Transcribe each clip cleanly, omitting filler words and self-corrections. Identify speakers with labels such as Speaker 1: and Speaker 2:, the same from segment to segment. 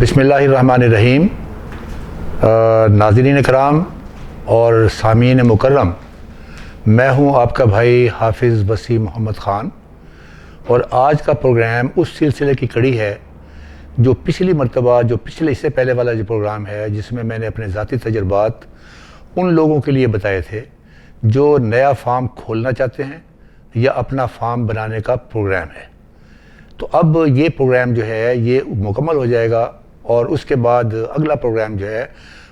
Speaker 1: بسم اللہ الرحمن الرحیم. ناظرین کرام اور سامعین مکرم، میں ہوں آپ کا بھائی حافظ وسیم محمد خان، اور آج کا پروگرام اس سلسلے کی کڑی ہے جو پچھلی مرتبہ اس سے پہلے والا جو پروگرام ہے، جس میں نے اپنے ذاتی تجربات ان لوگوں کے لیے بتائے تھے جو نیا فارم کھولنا چاہتے ہیں یا اپنا فارم بنانے کا پروگرام ہے. تو اب یہ پروگرام جو ہے یہ مکمل ہو جائے گا، اور اس کے بعد اگلا پروگرام جو ہے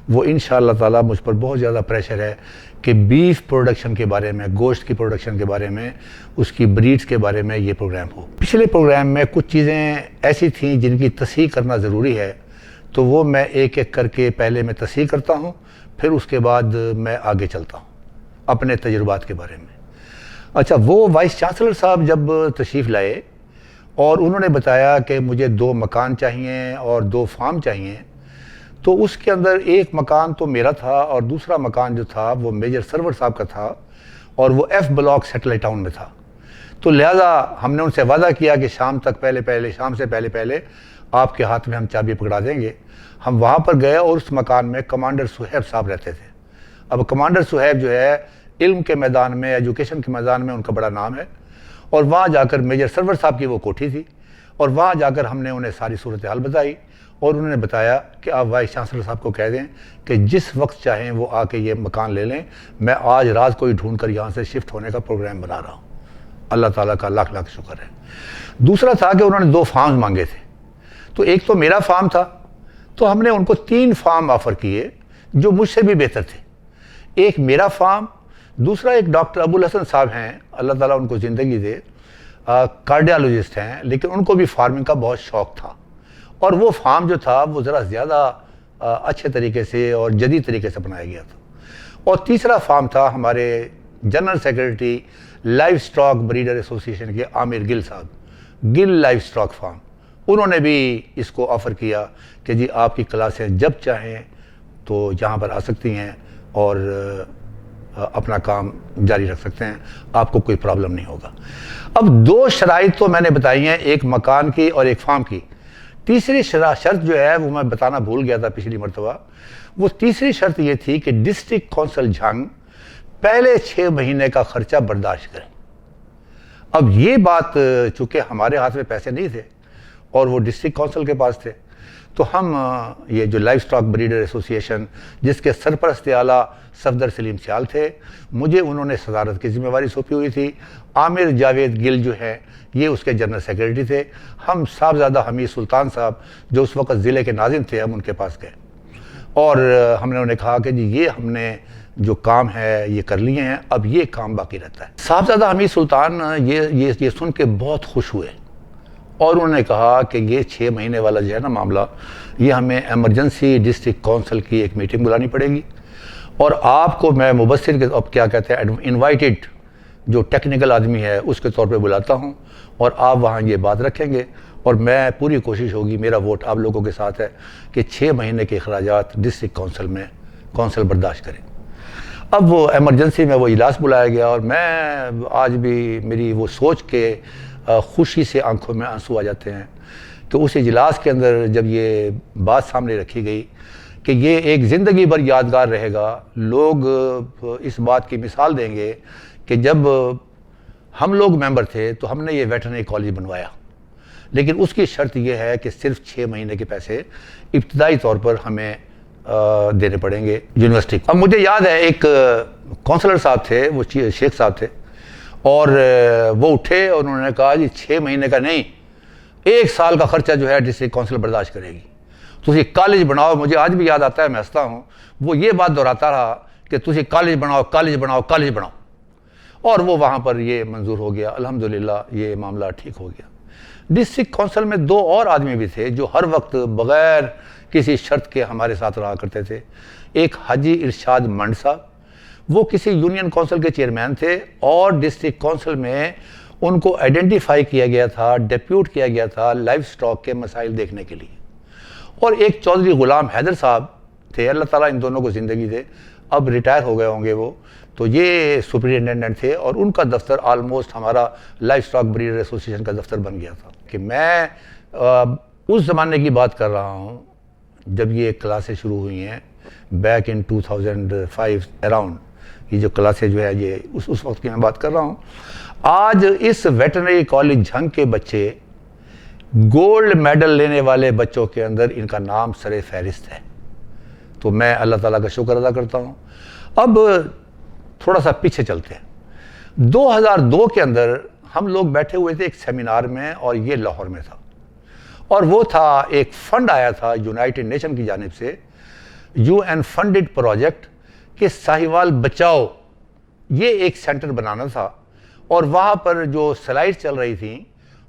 Speaker 1: وہ انشاءاللہ تعالی مجھ پر بہت زیادہ پریشر ہے کہ بیف پروڈکشن کے بارے میں، گوشت کی پروڈکشن کے بارے میں، اس کی بریڈز کے بارے میں یہ پروگرام ہو. پچھلے پروگرام میں کچھ چیزیں ایسی تھیں جن کی تصحیح کرنا ضروری ہے، تو وہ میں ایک ایک کر کے پہلے میں تصحیح کرتا ہوں، پھر اس کے بعد میں آگے چلتا ہوں اپنے تجربات کے بارے میں. اچھا، وہ وائس چانسلر صاحب جب تشریف لائے اور انہوں نے بتایا کہ مجھے 2 مکان چاہیے اور 2 فارم چاہیے، تو اس کے اندر ایک مکان تو میرا تھا اور دوسرا مکان جو تھا وہ میجر سرور صاحب کا تھا، اور وہ ایف بلاک سیٹلائٹ ٹاؤن میں تھا. تو لہٰذا ہم نے ان سے وعدہ کیا کہ شام سے پہلے آپ کے ہاتھ میں ہم چابی پکڑا دیں گے. ہم وہاں پر گئے اور اس مکان میں کمانڈر صہیب صاحب رہتے تھے. اب کمانڈر صہیب جو ہے علم کے میدان میں، ایجوکیشن کے میدان میں ان کا بڑا نام ہے، اور وہاں جا کر میجر سرور صاحب کی وہ کوٹھی تھی، اور وہاں جا کر ہم نے انہیں ساری صورتحال بتائی، اور انہوں نے بتایا کہ آپ وائس چانسلر صاحب کو کہہ دیں کہ جس وقت چاہیں وہ آ کے یہ مکان لے لیں، میں آج رات کو ہی ڈھونڈ کر یہاں سے شفٹ ہونے کا پروگرام بنا رہا ہوں. اللہ تعالیٰ کا لاکھ لاکھ شکر ہے. دوسرا تھا کہ انہوں نے 2 فارمز مانگے تھے. تو ایک تو میرا فارم تھا، تو ہم نے ان کو 3 فارم آفر کیے جو مجھ سے بھی بہتر تھے. ایک میرا فارم، دوسرا ایک ڈاکٹر ابو الحسن صاحب ہیں، اللہ تعالیٰ ان کو زندگی دے، کارڈیالوجسٹ ہیں، لیکن ان کو بھی فارمنگ کا بہت شوق تھا، اور وہ فارم جو تھا وہ ذرا زیادہ اچھے طریقے سے اور جدید طریقے سے بنایا گیا تھا. اور تیسرا فارم تھا ہمارے general secretary life stock breeder ایسوسی ایشن کے عامر گل صاحب، گل لائف سٹاک فارم. انہوں نے بھی اس کو آفر کیا کہ جی آپ کی کلاسیں جب چاہیں تو یہاں پر آ سکتی ہیں اور اپنا کام جاری رکھ سکتے ہیں، آپ کو کوئی پرابلم نہیں ہوگا. اب 2 شرائط تو میں نے بتائی ہیں، ایک مکان کی اور ایک فارم کی. تیسری شرط جو ہے وہ میں بتانا بھول گیا تھا پچھلی مرتبہ. وہ تیسری شرط یہ تھی کہ ڈسٹرکٹ کونسل جھنگ پہلے 6 مہینے کا خرچہ برداشت کریں. اب یہ بات چونکہ ہمارے ہاتھ میں پیسے نہیں تھے اور وہ ڈسٹرکٹ کونسل کے پاس تھے، تو ہم یہ جو لائف سٹاک بریڈر ایسوسی ایشن جس کے سرپرست اعلیٰ صفدر سلیم سیال تھے، مجھے انہوں نے صدارت کی ذمہ داری سونپی ہوئی تھی. عامر جاوید گل جو ہیں یہ اس کے جنرل سیکرٹری تھے. ہم صاحبزادہ حمید سلطان صاحب جو اس وقت ضلع کے ناظم تھے، ہم ان کے پاس گئے اور ہم نے انہیں کہا کہ جی یہ ہم نے جو کام ہے یہ کر لیے ہیں، اب یہ کام باقی رہتا ہے. صاحبزادہ حمید سلطان یہ سن کے بہت خوش ہوئے، اور انہوں نے کہا کہ یہ 6 مہینے والا جو ہے نا معاملہ، یہ ہمیں ایمرجنسی ڈسٹرکٹ کونسل کی ایک میٹنگ بلانی پڑے گی، اور آپ کو میں مبصر کے اب کیا کہتے ہیں انوائٹڈ جو ٹیکنیکل آدمی ہے اس کے طور پہ بلاتا ہوں، اور آپ وہاں یہ بات رکھیں گے، اور میں پوری کوشش ہوگی، میرا ووٹ آپ لوگوں کے ساتھ ہے کہ 6 مہینے کے اخراجات ڈسٹرکٹ کونسل برداشت کریں. اب وہ ایمرجنسی میں وہ اجلاس بلایا گیا، اور میں آج بھی میری وہ سوچ کے خوشی سے آنکھوں میں آنسو آ جاتے ہیں کہ اس اجلاس کے اندر جب یہ بات سامنے رکھی گئی کہ یہ ایک زندگی بھر یادگار رہے گا، لوگ اس بات کی مثال دیں گے کہ جب ہم لوگ ممبر تھے تو ہم نے یہ ویٹرنری کالج بنوایا، لیکن اس کی شرط یہ ہے کہ صرف 6 مہینے کے پیسے ابتدائی طور پر ہمیں دینے پڑیں گے یونیورسٹی کو. اب مجھے یاد ہے ایک کونسلر صاحب تھے، وہ شیخ صاحب تھے، اور وہ اٹھے اور انہوں نے کہا جی 6 مہینے کا نہیں، 1 سال کا خرچہ جو ہے ڈسٹرکٹ کونسل برداشت کرے گی. تسی کالج بناؤ. مجھے آج بھی یاد آتا ہے، میں ہنستا ہوں، وہ یہ بات دہراتا رہا کہ تسی کالج بناؤ، اور وہ وہاں پر یہ منظور ہو گیا. الحمدللہ یہ معاملہ ٹھیک ہو گیا. ڈسٹرکٹ کونسل میں 2 اور آدمی بھی تھے جو ہر وقت بغیر کسی شرط کے ہمارے ساتھ رہا کرتے تھے. ایک حاجی ارشاد منڈ صاحب، وہ کسی یونین کونسل کے چیئرمین تھے، اور ڈسٹرکٹ کونسل میں ان کو آئیڈینٹیفائی کیا گیا تھا، ڈیپیوٹ کیا گیا تھا لائف سٹاک کے مسائل دیکھنے کے لیے. اور ایک چودھری غلام حیدر صاحب تھے، اللہ تعالیٰ ان دونوں کو زندگی دے، اب ریٹائر ہو گئے ہوں گے وہ، تو یہ سپرنٹینڈنٹ تھے، اور ان کا دفتر آلموسٹ ہمارا لائف سٹاک بریڈر ایسوسی ایشن کا دفتر بن گیا تھا. کہ میں اس زمانے کی بات کر رہا ہوں جب یہ کلاسیں شروع ہوئی ہیں بیک ان 2005 اراؤنڈ، یہ جو کلاسیں جو ہے یہ اس وقت کی میں بات کر رہا ہوں، آج اس ویٹرنری کالج جھنگ کے بچے گولڈ میڈل لینے والے بچوں کے اندر ان کا نام سر فہرست ہے۔ تو میں اللہ تعالیٰ کا شکر ادا کرتا ہوں۔ اب تھوڑا سا پیچھے چلتے ہیں۔ 2002 کے اندر ہم لوگ بیٹھے ہوئے تھے ایک سیمینار میں، اور یہ لاہور میں تھا، اور وہ تھا ایک فنڈ آیا تھا یونائٹڈ نیشن کی جانب سے، UN فنڈڈ پروجیکٹ کہ ساہیوال بچاؤ، یہ ایک سینٹر بنانا تھا۔ اور وہاں پر جو سلائڈ چل رہی تھیں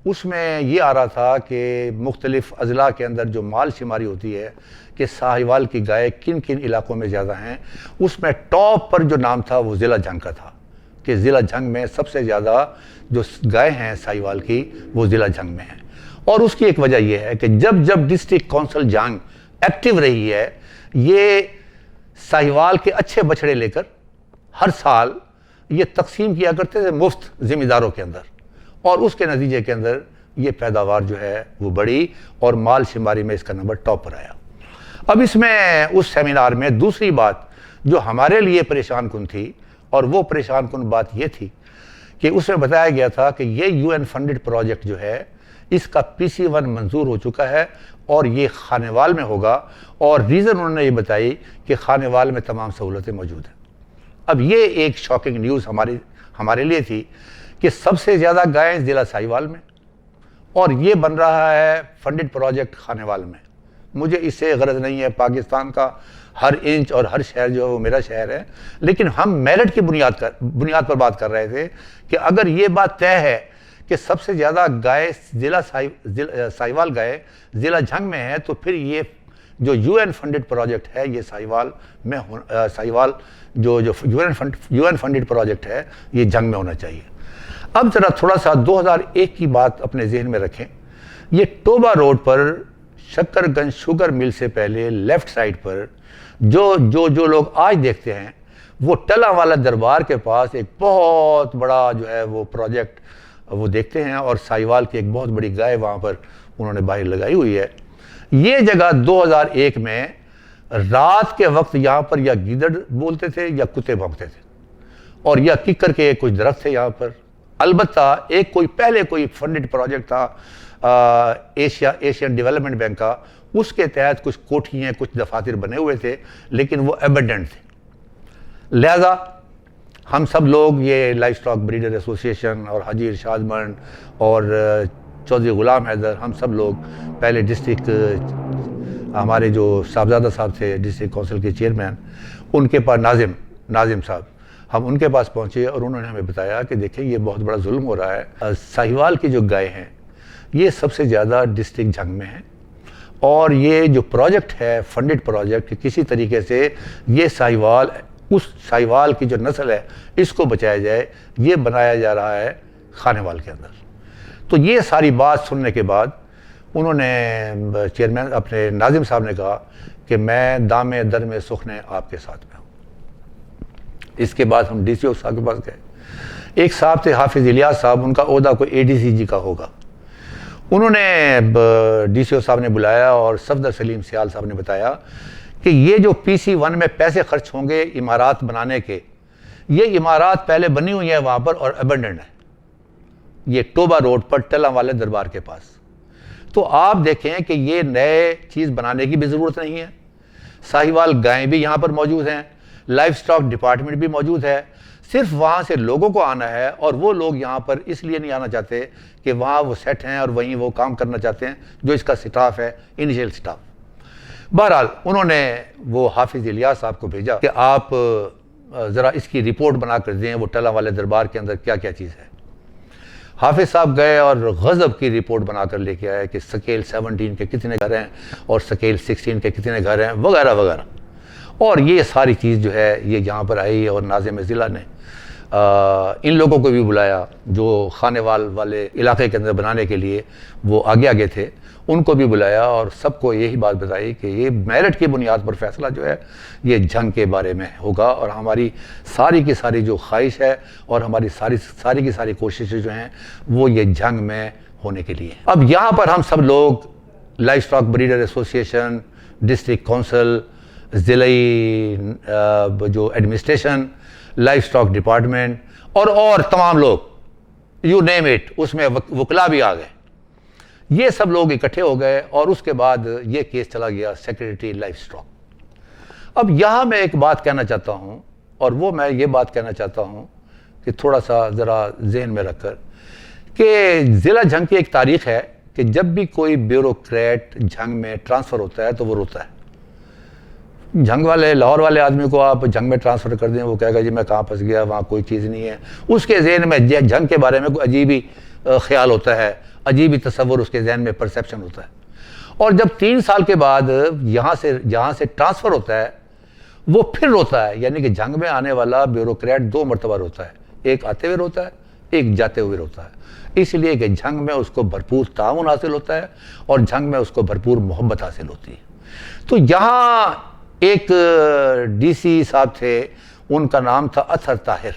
Speaker 1: اس میں یہ آ رہا تھا کہ مختلف اضلاع کے اندر جو مال شماری ہوتی ہے کہ ساہیوال کی گائے کن کن علاقوں میں زیادہ ہیں، اس میں ٹاپ پر جو نام تھا وہ ضلع جھنگ کا تھا، کہ ضلع جھنگ میں سب سے زیادہ جو گائے ہیں ساہیوال کی وہ ضلع جھنگ میں ہیں۔ اور اس کی ایک وجہ یہ ہے کہ جب ڈسٹرکٹ کونسل جھنگ ایکٹیو رہی ہے، یہ ساہیوال کے اچھے بچڑے لے کر ہر سال یہ تقسیم کیا کرتے تھے مفت ذمہ داروں کے اندر، اور اس کے نتیجے کے اندر یہ پیداوار جو ہے وہ بڑھی اور مال شماری میں اس کا نمبر ٹاپ پر آیا۔ اب اس میں اس سیمینار میں دوسری بات جو ہمارے لیے پریشان کن تھی، اور وہ پریشان کن بات یہ تھی کہ اس میں بتایا گیا تھا کہ یہ UN فنڈڈ پروجیکٹ جو ہے اس کا PC1 منظور ہو چکا ہے اور یہ خانیوال میں ہوگا، اور ریزن انہوں نے یہ بتائی کہ خانیوال میں تمام سہولتیں موجود ہیں۔ اب یہ ایک شاکنگ نیوز ہمارے لیے تھی کہ سب سے زیادہ گائیں ضلع ساہیوال میں، اور یہ بن رہا ہے فنڈڈ پروجیکٹ خانیوال میں۔ مجھے اس سے غرض نہیں ہے، پاکستان کا ہر انچ اور ہر شہر جو ہے وہ میرا شہر ہے، لیکن ہم میرٹ کی بنیاد پر بات کر رہے تھے کہ اگر یہ بات طے ہے کہ سب سے زیادہ گائے ساہیوال گائے ضلع جھنگ میں ہے، تو پھر یہ جو UN فنڈڈ پروجیکٹ ہے یہ ساہیوال جو UN فنڈڈ پروجیکٹ ہے یہ جھنگ میں ہونا چاہیے۔ اب ذرا تھوڑا سا 2001 کی بات اپنے ذہن میں رکھیں۔ یہ ٹوبا روڈ پر شکر گنج شوگر مل سے پہلے لیفٹ سائڈ پر جو لوگ آج دیکھتے ہیں، وہ ٹلا والا دربار کے پاس ایک بہت بڑا جو ہے وہ پروجیکٹ وہ دیکھتے ہیں، اور ساہیوال کی ایک بہت بڑی گائے وہاں پر انہوں نے باہر لگائی ہوئی ہے۔ یہ جگہ 2001 میں رات کے وقت یہاں پر یا گیدڑ بولتے تھے یا کتے بھونکتے تھے، اور یا ککر کے کچھ درخت تھے یہاں پر۔ البتہ پہلے کوئی فنڈڈ پروجیکٹ تھا ایشین ڈیولپمنٹ بینک کا، اس کے تحت کچھ کوٹھیاں کچھ دفاتر بنے ہوئے تھے، لیکن وہ ایبنڈنٹ تھے۔ لہذا ہم سب لوگ یہ لائف سٹاک بریڈر ایسوسی ایشن اور حاجی ارشاد منڈ اور چودھری غلام حیدر، ہم سب لوگ پہلے ڈسٹرکٹ ہمارے جو صاحبزادہ صاحب تھے ڈسٹرکٹ کونسل کے چیئرمین، ان کے پاس ناظم صاحب، ہم ان کے پاس پہنچے اور انہوں نے ہمیں بتایا کہ دیکھیں یہ بہت بڑا ظلم ہو رہا ہے، ساہیوال کی جو گائے ہیں یہ سب سے زیادہ ڈسٹرکٹ جھنگ میں ہیں، اور یہ جو پروجیکٹ ہے فنڈڈ پروجیکٹ کسی طریقے سے یہ اس ساہیوال کی جو نسل ہے اس کو بچایا جائے، یہ بنایا جا رہا ہے خانیوال کے اندر۔ تو یہ ساری بات سننے کے بعد انہوں نے چیئرمین اپنے ناظم صاحب نے کہا کہ میں دام در میں سخن آپ کے ساتھ میں ہوں۔ اس کے بعد ہم DCO صاحب کے پاس گئے۔ ایک صاحب تھے حافظ الیاس صاحب، ان کا عہدہ کوئی ADCG کا ہوگا۔ انہوں نے DCO صاحب نے بلایا اور صفدر سلیم سیال صاحب نے بتایا کہ یہ جو PC1 میں پیسے خرچ ہوں گے عمارات بنانے کے، یہ عمارات پہلے بنی ہوئی ہیں وہاں پر اور ایبنڈنڈ ہیں، یہ ٹوبا روڈ پر ٹلا والے دربار کے پاس۔ تو آپ دیکھیں کہ یہ نئے چیز بنانے کی بھی ضرورت نہیں ہے، ساہیوال گائیں بھی یہاں پر موجود ہیں، لائف سٹاک ڈپارٹمنٹ بھی موجود ہے، صرف وہاں سے لوگوں کو آنا ہے، اور وہ لوگ یہاں پر اس لیے نہیں آنا چاہتے کہ وہاں وہ سیٹ ہیں اور وہیں وہ کام کرنا چاہتے ہیں جو اس کا سٹاف ہے، انیشیل سٹاف۔ بہرحال انہوں نے وہ حافظ الیاس صاحب کو بھیجا کہ آپ ذرا اس کی رپورٹ بنا کر دیں وہ ٹلا والے دربار کے اندر کیا کیا چیز ہے۔ حافظ صاحب گئے اور غضب کی رپورٹ بنا کر لے کے آئے کہ سکیل 17 کے کتنے گھر ہیں اور سکیل 16 کے کتنے گھر ہیں وغیرہ وغیرہ، اور یہ ساری چیز جو ہے یہ یہاں پر آئی، اور ناظم ضلع نے ان لوگوں کو بھی بلایا جو خانیوال والے علاقے کے اندر بنانے کے لیے وہ آگے تھے، ان کو بھی بلایا اور سب کو یہی بات بتائی کہ یہ میرٹ کی بنیاد پر فیصلہ جو ہے یہ جنگ کے بارے میں ہوگا، اور ہماری ساری کی ساری جو خواہش ہے اور ہماری ساری کی ساری کوششیں جو ہیں وہ یہ جنگ میں ہونے کے لیے۔ اب یہاں پر ہم سب لوگ لائف سٹاک بریڈر ایسوسی ایشن، ڈسٹرکٹ کونسل، ضلعی جو ایڈمنسٹریشن، لائف اسٹاک ڈپارٹمنٹ اور تمام لوگ، یو نیم اٹ، اس میں وکلا بھی آ گئے. یہ سب لوگ اکٹھے ہو گئے اور اس کے بعد یہ کیس چلا گیا سیکریٹری لائف اسٹاک. اب یہاں میں ایک بات کہنا چاہتا ہوں، اور وہ میں یہ بات کہنا چاہتا ہوں کہ تھوڑا سا ذرا ذہن میں رکھ کر کہ ضلع جھنگ کی ایک تاریخ ہے کہ جب بھی کوئی بیوروکریٹ جھنگ میں ٹرانسفر ہوتا ہے تو وہ روتا ہے. جھنگ والے، لاہور والے آدمی کو آپ جھنگ میں ٹرانسفر کر دیں، وہ کہے گا جی میں کہاں پھنس گیا، وہاں کوئی چیز نہیں ہے. اس کے ذہن میں جھنگ کے بارے میں کوئی عجیب ہی خیال ہوتا ہے، عجیب ہی تصور اس کے ذہن میں پرسیپشن ہوتا ہے. اور جب 3 سال کے بعد جہاں سے ٹرانسفر ہوتا ہے وہ پھر روتا ہے. یعنی کہ جھنگ میں آنے والا بیوروکریٹ 2 مرتبہ روتا ہے، ایک آتے ہوئے روتا ہے، ایک جاتے ہوئے روتا ہے. اس لیے کہ جھنگ میں اس کو بھرپور تعاون حاصل ہوتا ہے اور جھنگ میں اس کو بھرپور محبت حاصل ہوتی ہے. تو یہاں ایک ڈی سی صاحب تھے، ان کا نام تھا اطہر طاہر،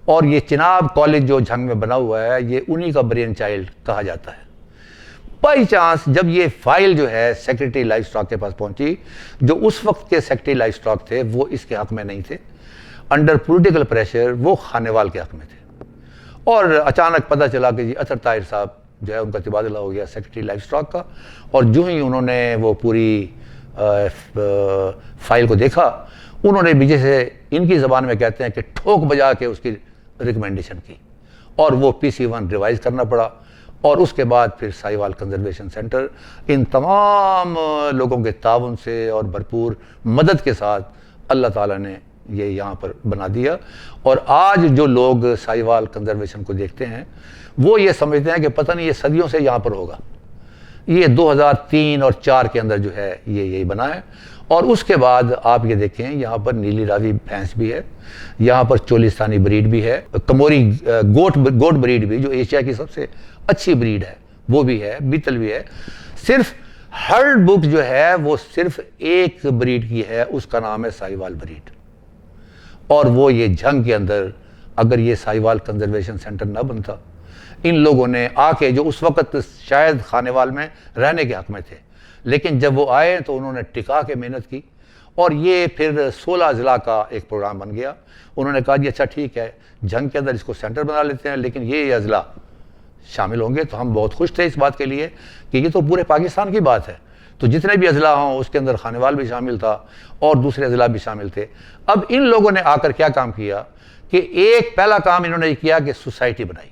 Speaker 1: اور یہ چناب کالج جو جھنگ میں بنا ہوا ہے یہ انہی کا برین چائلڈ کہا جاتا ہے. بائی چانس جب یہ فائل جو ہے سیکریٹری لائف اسٹاک کے پاس پہنچی، جو اس وقت کے سیکریٹری لائف اسٹاک تھے وہ اس کے حق میں نہیں تھے، انڈر پولیٹیکل پریشر وہ خانیوال کے حق میں تھے. اور اچانک پتہ چلا کہ جی اطہر طاہر صاحب جو ہے ان کا تبادلہ ہو گیا سیکریٹری لائف اسٹاک کا. اور جو ہی انہوں نے وہ پوری فائل کو دیکھا، انہوں نے بھی جیسے ان کی زبان میں کہتے ہیں کہ ٹھوک بجا کے اس کی ریکمنڈیشن کی، اور وہ PC1 ریوائز کرنا پڑا. اور اس کے بعد پھر ساہیوال کنزرویشن سینٹر ان تمام لوگوں کے تعاون سے اور بھرپور مدد کے ساتھ اللہ تعالیٰ نے یہ یہاں پر بنا دیا. اور آج جو لوگ ساہیوال کنزرویشن کو دیکھتے ہیں وہ یہ سمجھتے ہیں کہ پتہ نہیں یہ صدیوں سے یہاں پر ہوگا. یہ 2003 اور 4 کے اندر جو ہے یہ یہی بنا ہے. اور اس کے بعد آپ یہ دیکھیں یہاں پر نیلی راوی بھینس بھی ہے، یہاں پر چولستانی بریڈ بھی ہے، کموری گوٹ بریڈ بھی جو ایشیا کی سب سے اچھی بریڈ ہے وہ بھی ہے، بیتل بھی ہے. صرف ہرڈ بک جو ہے وہ صرف ایک بریڈ کی ہے، اس کا نام ہے ساہیوال بریڈ. اور وہ یہ جھنگ کے اندر اگر یہ ساہیوال کنزرویشن سینٹر نہ بنتا، ان لوگوں نے آ کے جو اس وقت شاید خانیوال میں رہنے کے حق میں تھے، لیکن جب وہ آئے تو انہوں نے ٹکا کے محنت کی. اور یہ پھر 16 اضلاع کا ایک پروگرام بن گیا. انہوں نے کہا جی اچھا ٹھیک ہے جھنگ کے اندر اس کو سینٹر بنا لیتے ہیں، لیکن یہ اضلاع شامل ہوں گے. تو ہم بہت خوش تھے اس بات کے لیے کہ یہ تو پورے پاکستان کی بات ہے، تو جتنے بھی اضلاع ہوں اس کے اندر خانیوال بھی شامل تھا اور دوسرے اضلاع بھی شامل تھے. اب ان لوگوں نے آ کر کیا کام کیا کہ ایک پہلا کام انہوں نے کیا کہ سوسائٹی بنائی،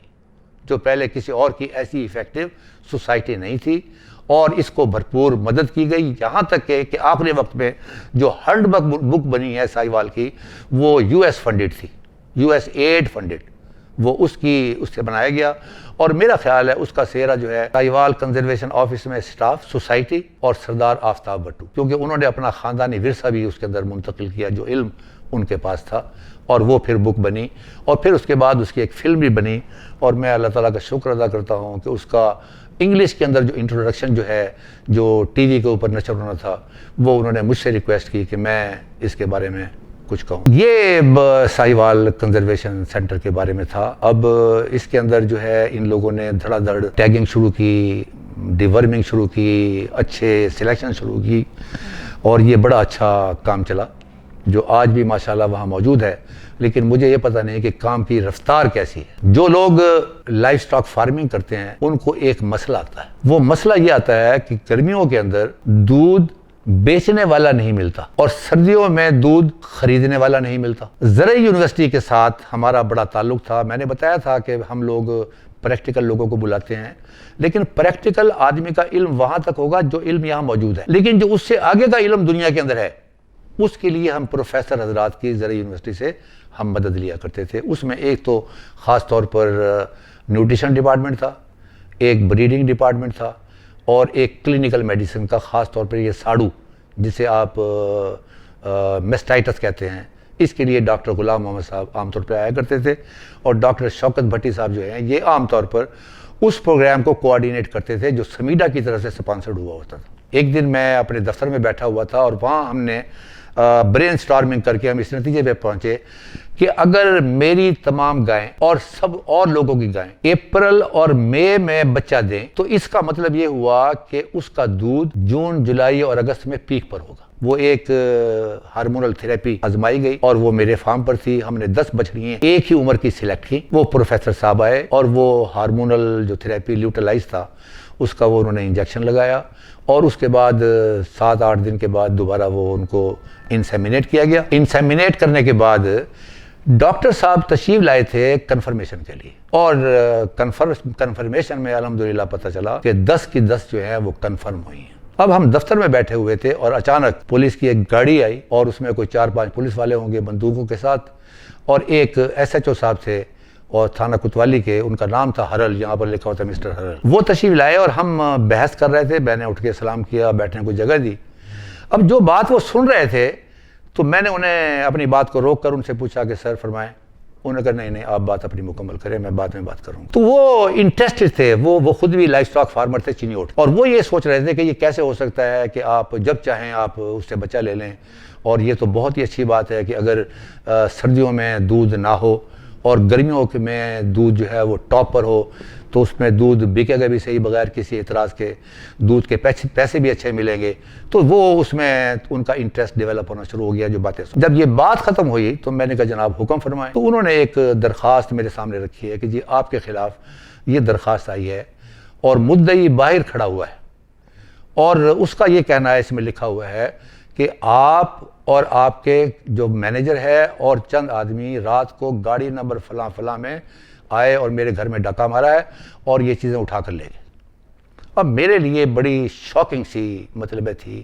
Speaker 1: جو پہلے کسی اور کی ایسی ایفیکٹو سوسائٹی نہیں تھی، اور اس کو بھرپور مدد کی گئی. یہاں تک کہ آخری وقت میں جو ہرڈ بک بنی ہے ساہیوال کی وہ US فنڈڈ تھی، US ایڈ فنڈڈ، وہ اس سے بنایا گیا. اور میرا خیال ہے اس کا سہرا جو ہے ساہیوال کنزرویشن آفس میں اسٹاف، سوسائٹی اور سردار آفتاب بٹو، کیونکہ انہوں نے اپنا خاندانی ورثہ بھی اس کے اندر منتقل کیا، جو علم ان کے پاس تھا. اور وہ پھر بک بنی اور پھر اس کے بعد اس کی ایک فلم بھی بنی. اور میں اللہ تعالیٰ کا شکر ادا کرتا ہوں کہ اس کا انگلش کے اندر جو انٹروڈکشن جو ہے جو ٹی وی کے اوپر نشر ہونا تھا وہ انہوں نے مجھ سے ریکویسٹ کی کہ میں اس کے بارے میں کچھ کہوں. یہ ساہیوال کنزرویشن سینٹر کے بارے میں تھا. اب اس کے اندر جو ہے ان لوگوں نے دھڑا دھڑ ٹیگنگ شروع کی، ڈیورمنگ شروع کی، اچھے سلیکشن شروع کی، اور یہ بڑا اچھا کام چلا جو آج بھی ماشاءاللہ وہاں موجود ہے. لیکن مجھے یہ پتہ نہیں کہ کام کی رفتار کیسی ہے. جو لوگ لائف سٹاک فارمنگ کرتے ہیں ان کو ایک مسئلہ آتا ہے. وہ مسئلہ یہ آتا ہے کہ گرمیوں کے اندر دودھ بیچنے والا نہیں ملتا اور سردیوں میں دودھ خریدنے والا نہیں ملتا. زرعی یونیورسٹی کے ساتھ ہمارا بڑا تعلق تھا. میں نے بتایا تھا کہ ہم لوگ پریکٹیکل لوگوں کو بلاتے ہیں، لیکن پریکٹیکل آدمی کا علم وہاں تک ہوگا جو علم یہاں موجود ہے، لیکن جو اس سے آگے کا علم دنیا کے اندر ہے اس کے لیے ہم پروفیسر حضرات کی زرعی یونیورسٹی سے ہم مدد لیا کرتے تھے. اس میں ایک تو خاص طور پر نیوٹریشن ڈپارٹمنٹ تھا، ایک بریڈنگ ڈپارٹمنٹ تھا، اور ایک کلینکل میڈیسن کا، خاص طور پر یہ ساڑو جسے آپ میسٹائٹس کہتے ہیں، اس کے لیے ڈاکٹر غلام محمد صاحب عام طور پہ آیا کرتے تھے، اور ڈاکٹر شوکت بھٹی صاحب جو ہیں یہ عام طور پر اس پروگرام کو کوآرڈینیٹ کرتے تھے جو سمیڈا کی طرف سے سپانسرڈ ہوا ہوتا تھا. ایک دن میں اپنے دفتر میں بیٹھا ہوا تھا اور وہاں ہم نے برین سٹارمنگ کر کے ہم اس نتیجے پہ پہنچے کہ اگر میری تمام گائیں اور سب اور لوگوں کی گائیں اپریل اور مئی میں بچہ دیں تو اس کا مطلب یہ ہوا کہ اس کا دودھ جون جولائی اور اگست میں پیک پر ہوگا۔ وہ ایک ہارمونل تھراپی آزمائی گئی اور وہ میرے فارم پر تھی۔ ہم نے 10 بچڑیاں ایک ہی عمر کی سلیکٹ کی۔ وہ پروفیسر صاحب آئے اور وہ ہارمونل جو تھراپی لیوٹلائز تھا اس کا وہ انہوں نے انجیکشن لگایا اور اس کے بعد 7-8 دن کے بعد دوبارہ وہ ان کو انسیمینیٹ کیا گیا۔ انسیمینیٹ کرنے کے بعد ڈاکٹر صاحب تشریف لائے تھے کنفرمیشن کے لیے اور کنفرمیشن میں الحمدللہ پتہ چلا کہ 10 کی 10 جو ہیں وہ کنفرم ہوئی ہیں۔ اب ہم دفتر میں بیٹھے ہوئے تھے اور اچانک پولیس کی ایک گاڑی آئی اور اس میں کوئی 4-5 پولیس والے ہوں گے بندوقوں کے ساتھ اور ایک SHO صاحب تھے اور تھانہ کوتوالی کے، ان کا نام تھا ہرل، یہاں پر لکھا ہوتا ہے مسٹر ہرل۔ وہ تشریف لائے اور ہم بحث کر رہے تھے، میں نے اٹھ کے سلام کیا، بیٹھنے کو جگہ دی۔ اب جو بات وہ سن رہے تھے تو میں نے انہیں اپنی بات کو روک کر ان سے پوچھا کہ سر فرمائیں۔ انہوں نے کہا نہیں آپ بات اپنی مکمل کریں، میں بعد میں بات کروں گا۔ تو وہ انٹرسٹڈ تھے، وہ خود بھی لائف سٹاک فارمر تھے چینی اوٹ، اور وہ یہ سوچ رہے تھے کہ یہ کیسے ہو سکتا ہے کہ آپ جب چاہیں آپ اس سے بچہ لے لیں، اور یہ تو بہت ہی اچھی بات ہے کہ اگر سردیوں میں دودھ نہ ہو اور گرمیوں میں دودھ جو ہے وہ ٹاپ پر ہو تو اس میں دودھ بکے گا بھی صحیح بغیر کسی اعتراض کے، دودھ کے پیسے بھی اچھے ملیں گے۔ تو وہ اس میں ان کا انٹرسٹ ڈیولپ ہونا شروع ہو گیا جو باتیں جب یہ بات ختم ہوئی تو میں نے کہا جناب حکم فرمائیں۔ تو انہوں نے ایک درخواست میرے سامنے رکھی ہے کہ جی آپ کے خلاف یہ درخواست آئی ہے اور مدعی باہر کھڑا ہوا ہے اور اس کا یہ کہنا ہے، اس میں لکھا ہوا ہے کہ آپ اور آپ کے جو مینیجر ہے اور چند آدمی رات کو گاڑی نمبر فلاں فلاں میں آئے اور میرے گھر میں ڈاکہ مارا ہے اور یہ چیزیں اٹھا کر لے گئے۔ اب میرے لیے بڑی شاکنگ سی مطلب تھی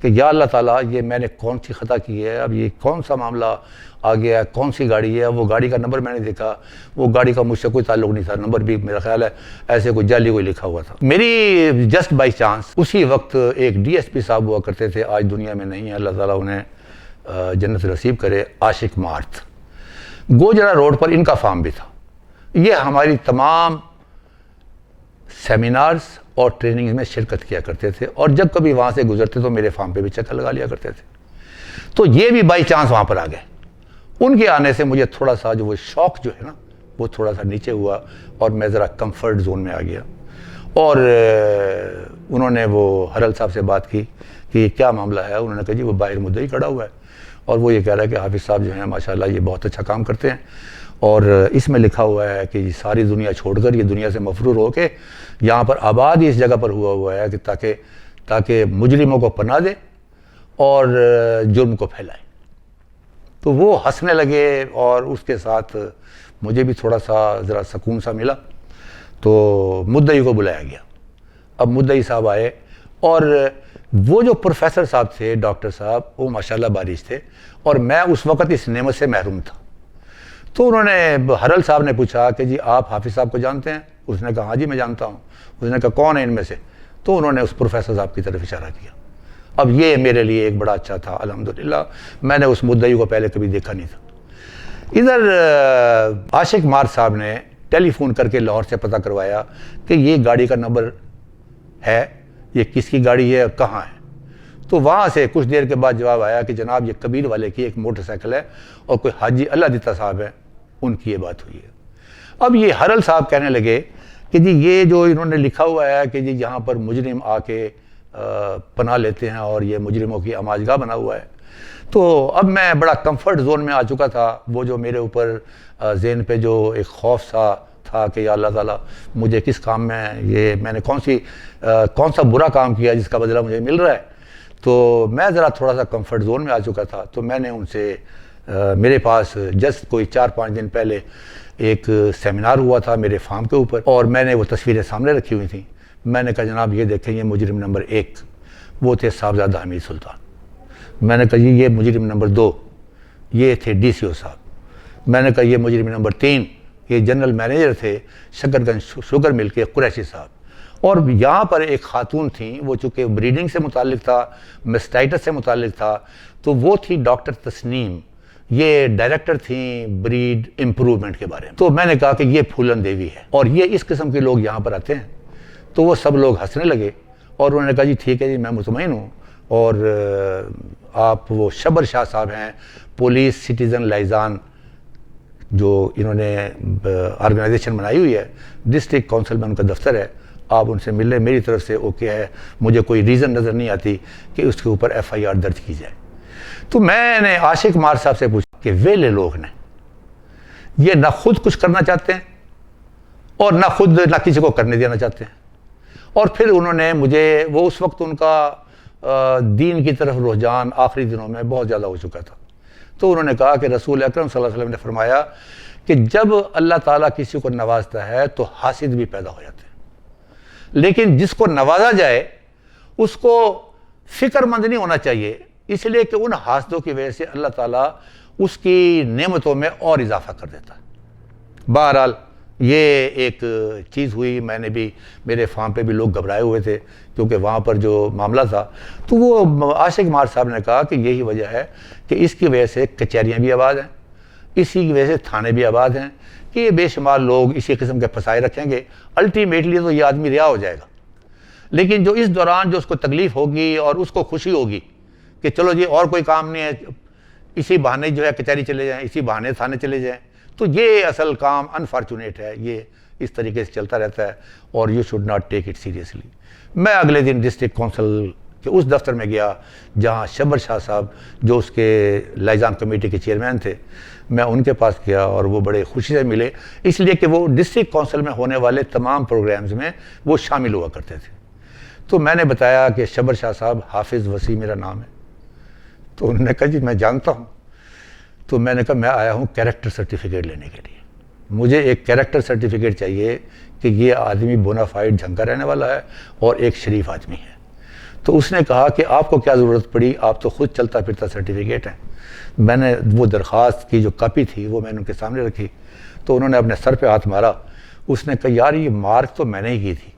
Speaker 1: کہ یا اللہ تعالیٰ یہ میں نے کون سی خطا کی ہے، اب یہ کون سا معاملہ آ گیا ہے، کون سی گاڑی ہے۔ وہ گاڑی کا نمبر میں نے دیکھا، وہ گاڑی کا مجھ سے کوئی تعلق نہیں تھا، نمبر بھی میرا خیال ہے ایسے کوئی جعلی کوئی لکھا ہوا تھا۔ میری جسٹ بائی چانس اسی وقت ایک DSP صاحب ہوا کرتے تھے، آج دنیا میں نہیں ہے، اللہ تعالیٰ انہیں جنت نصیب کرے، عاشق مارت، گوجرا روڈ پر ان کا فارم بھی تھا۔ یہ ہماری تمام سیمینارز اور ٹریننگ میں شرکت کیا کرتے تھے اور جب کبھی وہاں سے گزرتے تو میرے فارم پہ بھی چکر لگا لیا کرتے تھے۔ تو یہ بھی بائی چانس وہاں پر آ گئے۔ ان کے آنے سے مجھے تھوڑا سا جو وہ شوق جو ہے نا وہ تھوڑا سا نیچے ہوا اور میں ذرا کمفرٹ زون میں آ گیا، اور انہوں نے وہ ہرل صاحب سے بات کی کہ یہ کیا معاملہ ہے۔ انہوں نے کہا جی وہ باہر مدعی کھڑا ہوا ہے اور وہ یہ کہہ رہا ہے کہ حافظ صاحب جو ہیں ماشاءاللہ یہ بہت اچھا کام کرتے ہیں اور اس میں لکھا ہوا ہے کہ ساری دنیا چھوڑ کر یہ دنیا سے مفرور ہو کے یہاں پر آباد ہی اس جگہ پر ہوا ہے کہ تاکہ مجرموں کو پناہ دے اور جرم کو پھیلائے۔ تو وہ ہنسنے لگے اور اس کے ساتھ مجھے بھی تھوڑا سا ذرا سکون سا ملا۔ تو مدعی کو بلایا گیا۔ اب مدعی صاحب آئے اور وہ جو پروفیسر صاحب تھے، ڈاکٹر صاحب، وہ ماشاءاللہ بارش تھے اور میں اس وقت اس نعمت سے محروم تھا۔ تو انہوں نے ہرل صاحب نے پوچھا کہ جی آپ حافظ صاحب کو جانتے ہیں؟ اس نے کہا ہاں جی میں جانتا ہوں۔ اس نے کہا کون ہے ان میں سے؟ تو انہوں نے اس پروفیسر صاحب کی طرف اشارہ کیا۔ اب یہ میرے لیے ایک بڑا اچھا تھا، الحمدللہ میں نے اس مدعی کو پہلے کبھی دیکھا نہیں تھا۔ ادھر عاشق مار صاحب نے ٹیلی فون کر کے لاہور سے پتہ کروایا کہ یہ گاڑی کا نمبر ہے، یہ کس کی گاڑی ہے اور کہاں ہے۔ تو وہاں سے کچھ دیر کے بعد جواب آیا کہ جناب یہ کبیر والے کی ایک موٹر سائیکل ہے اور کوئی حاجی اللہ دیتا صاحب ہے، ان کی یہ بات ہوئی ہے۔ اب یہ ہرل صاحب کہنے لگے کہ جی یہ جو انہوں نے لکھا ہوا ہے کہ جی یہاں پر مجرم آ کے پناہ لیتے ہیں اور یہ مجرموں کی آماجگاہ بنا ہوا ہے۔ تو اب میں بڑا کمفرٹ زون میں آ چکا تھا۔ وہ جو میرے اوپر ذہن پہ جو ایک خوف سا تھا کہ یا اللہ تعالیٰ مجھے کس کام میں میں نے کون سا برا کام کیا جس کا بدلہ مجھے مل رہا ہے، تو میں ذرا تھوڑا سا کمفرٹ زون میں آ چکا تھا۔ تو میں نے ان سے میرے پاس جسٹ کوئی 4-5 دن پہلے ایک سیمینار ہوا تھا میرے فارم کے اوپر اور میں نے وہ تصویریں سامنے رکھی ہوئی تھیں۔ میں نے کہا جناب یہ دیکھیں یہ مجرم نمبر 1 وہ تھے صاحبزادہ حمید سلطان۔ میں نے کہا جی یہ مجرم نمبر 2 یہ تھے DCO صاحب۔ میں نے کہا یہ مجرم نمبر 3 یہ جنرل مینیجر تھے شکرگنج شوگر مل کے قریشی صاحب۔ اور یہاں پر ایک خاتون تھیں، وہ چونکہ بریڈنگ سے متعلق تھا، میسٹائٹس سے متعلق تھا، تو وہ تھی ڈاکٹر تسنیم، یہ ڈائریکٹر تھیں بریڈ امپروومنٹ کے بارے میں۔ تو میں نے کہا کہ یہ پھولن دیوی ہے اور یہ اس قسم کے لوگ یہاں پر آتے ہیں۔ تو وہ سب لوگ ہنسنے لگے اور انہوں نے کہا جی ٹھیک ہے جی میں مطمئن ہوں، اور آپ وہ شبر شاہ صاحب ہیں، پولیس سٹیزن لائزان، جو انہوں نے آرگنائزیشن بنائی ہوئی ہے، ڈسٹرکٹ کونسل میں ان کا دفتر ہے، آپ ان سے مل لیں، میری طرف سے اوکے ہے، مجھے کوئی ریزن نظر نہیں آتی کہ اس کے اوپر ایف آئی آر درج کی جائے۔ تو میں نے عاشق مار صاحب سے پوچھا کہ ویلے لوگ نے یہ نہ خود کچھ کرنا چاہتے ہیں اور نہ کسی کو کرنے دینا چاہتے ہیں، اور پھر انہوں نے مجھے، وہ اس وقت ان کا دین کی طرف رجحان آخری دنوں میں بہت زیادہ ہو چکا تھا، تو انہوں نے کہا کہ رسول اکرم صلی اللہ علیہ وسلم نے فرمایا کہ جب اللہ تعالیٰ کسی کو نوازتا ہے تو حاسد بھی پیدا ہو جاتے ہیں، لیکن جس کو نوازا جائے اس کو فکر مند نہیں ہونا چاہیے، اس لیے کہ ان حاسدوں کی وجہ سے اللہ تعالیٰ اس کی نعمتوں میں اور اضافہ کر دیتا ہے۔ بہرحال یہ ایک چیز ہوئی، میں نے بھی، میرے فارم پہ بھی لوگ گھبرائے ہوئے تھے کیونکہ وہاں پر جو معاملہ تھا، تو وہ عاشق مار صاحب نے کہا کہ یہی وجہ ہے کہ اس کی وجہ سے کچہریاں بھی آباد ہیں، اسی کی وجہ سے تھانے بھی آباد ہیں، کہ یہ بے شمار لوگ اسی قسم کے پھنسائے رکھیں گے، الٹیمیٹلی تو یہ آدمی رہا ہو جائے گا، لیکن جو اس دوران جو اس کو تکلیف ہوگی اور اس کو خوشی ہوگی کہ چلو جی اور کوئی کام نہیں ہے، اسی بہانے جو ہے کچہری چلے جائیں، اسی بہانے تھانے چلے جائیں، تو یہ اصل کام انفارچونیٹ ہے، یہ اس طریقے سے چلتا رہتا ہے، اور you should not take it seriously. میں اگلے دن ڈسٹرکٹ کونسل کے اس دفتر میں گیا جہاں شبر شاہ صاحب جو اس کے لائزان کمیٹی کے چیئرمین تھے، میں ان کے پاس گیا اور وہ بڑے خوشی سے ملے، اس لیے کہ وہ ڈسٹرکٹ کونسل میں ہونے والے تمام پروگرامز میں وہ شامل ہوا کرتے تھے۔ تو میں نے بتایا کہ شبر شاہ صاحب، حافظ وسیع میرا نام ہے، تو انہوں نے کہا جی میں جانتا ہوں۔ تو میں نے کہا میں آیا ہوں کیریکٹر سرٹیفکیٹ لینے کے لیے، مجھے ایک کیریکٹر سرٹیفکیٹ چاہیے کہ یہ آدمی بونافائیڈ جھنگ کا رہنے والا ہے اور ایک شریف آدمی ہے۔ تو اس نے کہا کہ آپ کو کیا ضرورت پڑی، آپ تو خود چلتا پھرتا سرٹیفکیٹ ہے۔ میں نے وہ درخواست کی جو کاپی تھی وہ میں نے ان کے سامنے رکھی، تو انہوں نے اپنے سر پہ ہاتھ مارا، اس نے کہا یار یہ مارک تو میں نے ہی کی تھی،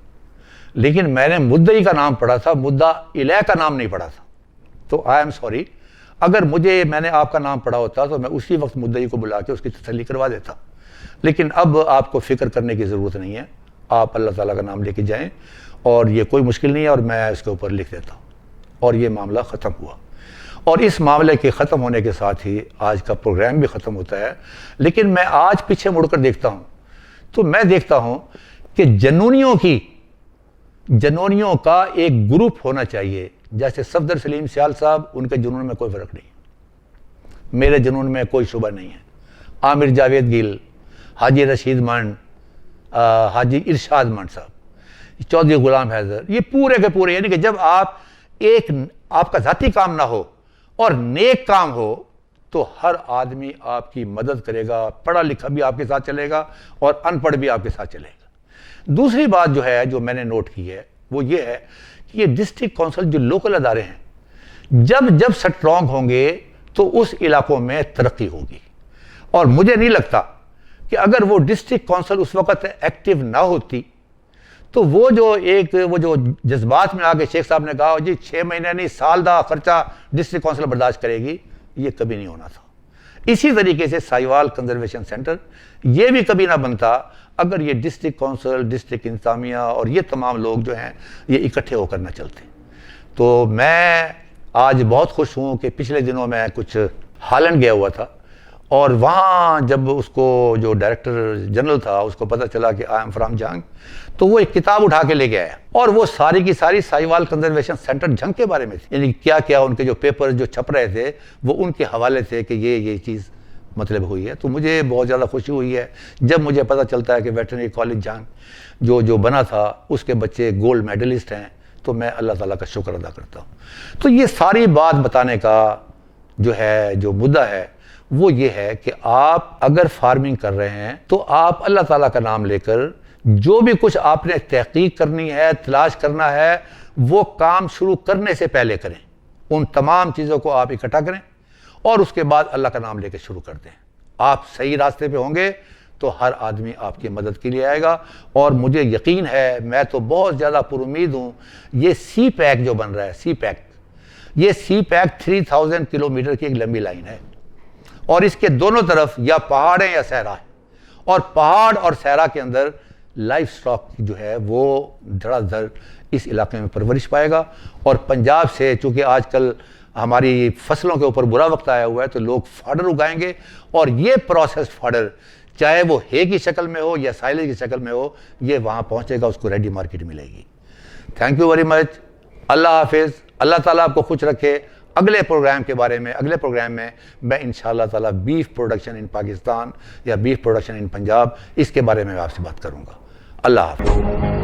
Speaker 1: لیکن میں نے مدعی کا نام پڑھا تھا، مدعا الیہ کا نام نہیں پڑھا تھا، تو آئی ایم سوری، اگر میں نے آپ کا نام پڑھا ہوتا تو میں اسی وقت مدعی کو بلا کے اس کی تسلی کروا دیتا، لیکن اب آپ کو فکر کرنے کی ضرورت نہیں ہے، آپ اللہ تعالیٰ کا نام لے کے جائیں، اور یہ کوئی مشکل نہیں ہے، اور میں اس کے اوپر لکھ دیتا ہوں۔ اور یہ معاملہ ختم ہوا، اور اس معاملے کے ختم ہونے کے ساتھ ہی آج کا پروگرام بھی ختم ہوتا ہے۔ لیکن میں آج پیچھے مڑ کر دیکھتا ہوں تو میں دیکھتا ہوں کہ جنونیوں کا ایک گروپ ہونا چاہیے، جیسے صفدر سلیم سیال صاحب، ان کے جنون میں کوئی فرق نہیں، میرے جنون میں کوئی شبہ نہیں ہے، عامر جاوید گل، حاجی رشید منڈ، حاجی ارشاد منڈ صاحب، چودھری غلام حیدر، یہ پورے کے پورے، یعنی کہ جب آپ کا ذاتی کام نہ ہو اور نیک کام ہو تو ہر آدمی آپ کی مدد کرے گا، پڑھا لکھا بھی آپ کے ساتھ چلے گا اور ان پڑھ بھی آپ کے ساتھ چلے گا۔ دوسری بات جو ہے جو میں نے نوٹ کی ہے وہ یہ ہے کہ یہ ڈسٹرکٹ کونسل جو لوکل ادارے ہیں جب سٹرونگ ہوں گے تو اس علاقوں میں ترقی ہوگی، اور مجھے نہیں لگتا کہ اگر وہ ڈسٹرکٹ کونسل اس وقت ایکٹیو نہ ہوتی تو وہ جو جذبات میں آگے شیخ صاحب نے کہا جی 6 مہینے نہیں سال دا خرچہ ڈسٹرکٹ کونسل برداشت کرے گی، یہ کبھی نہیں ہونا تھا۔ اسی طریقے سے سائیوال کنزرویشن سینٹر یہ بھی کبھی نہ بنتا اگر یہ ڈسٹرکٹ کونسل، ڈسٹرکٹ انتظامیہ اور یہ تمام لوگ جو ہیں یہ اکٹھے ہو کر نہ چلتے۔ تو میں آج بہت خوش ہوں کہ پچھلے دنوں میں کچھ ہالینڈ گیا ہوا تھا، اور وہاں جب اس کو جو ڈائریکٹر جنرل تھا اس کو پتہ چلا کہ آئی ایم فرام جھنگ، تو وہ ایک کتاب اٹھا کے لے کے آیا، اور وہ ساری کی ساری سائیوال کنزرویشن سینٹر جھنگ کے بارے میں تھی، یعنی کیا ان کے جو پیپر جو چھپ رہے تھے وہ ان کے حوالے تھے کہ یہ چیز مطلب ہوئی ہے۔ تو مجھے بہت زیادہ خوشی ہوئی ہے جب مجھے پتہ چلتا ہے کہ ویٹرنری کالج جھنگ جو بنا تھا اس کے بچے گولڈ میڈلسٹ ہیں، تو میں اللہ تعالیٰ کا شکر ادا کرتا ہوں۔ تو یہ ساری بات بتانے کا جو مدعا ہے وہ یہ ہے کہ آپ اگر فارمنگ کر رہے ہیں تو آپ اللہ تعالیٰ کا نام لے کر جو بھی کچھ آپ نے تحقیق کرنی ہے، تلاش کرنا ہے، وہ کام شروع کرنے سے پہلے کریں، ان تمام چیزوں کو آپ اکٹھا کریں اور اس کے بعد اللہ کا نام لے کے شروع کر دیں۔ آپ صحیح راستے پہ ہوں گے تو ہر آدمی آپ کی مدد کے لیے آئے گا، اور مجھے یقین ہے، میں تو بہت زیادہ پر امید ہوں، یہ سی پیک جو بن رہا ہے، یہ سی پیک 3000 کلومیٹر کی ایک لمبی لائن ہے، اور اس کے دونوں طرف یا پہاڑ ہیں یا صحرا ہے، اور پہاڑ اور صحرا کے اندر لائف سٹاک جو ہے وہ دھڑا دھڑ اس علاقے میں پرورش پائے گا. اور پنجاب سے چونکہ آج کل ہماری فصلوں کے اوپر برا وقت آیا ہوا ہے تو لوگ فاڈر اگائیں گے, اور یہ پروسیسڈ فاڈر چاہے وہ ہے کی شکل میں ہو یا سائلج کی شکل میں ہو, یہ وہاں پہنچے گا, اس کو ریڈی مارکیٹ ملے گی. Thank you very much. اللہ حافظ. اللہ تعالیٰ آپ کو خوش رکھے. اگلے پروگرام میں میں انشاءاللہ تعالیٰ بیف پروڈکشن ان پاکستان یا بیف پروڈکشن ان پنجاب اس کے بارے میں آپ سے بات کروں گا. اللہ حافظ.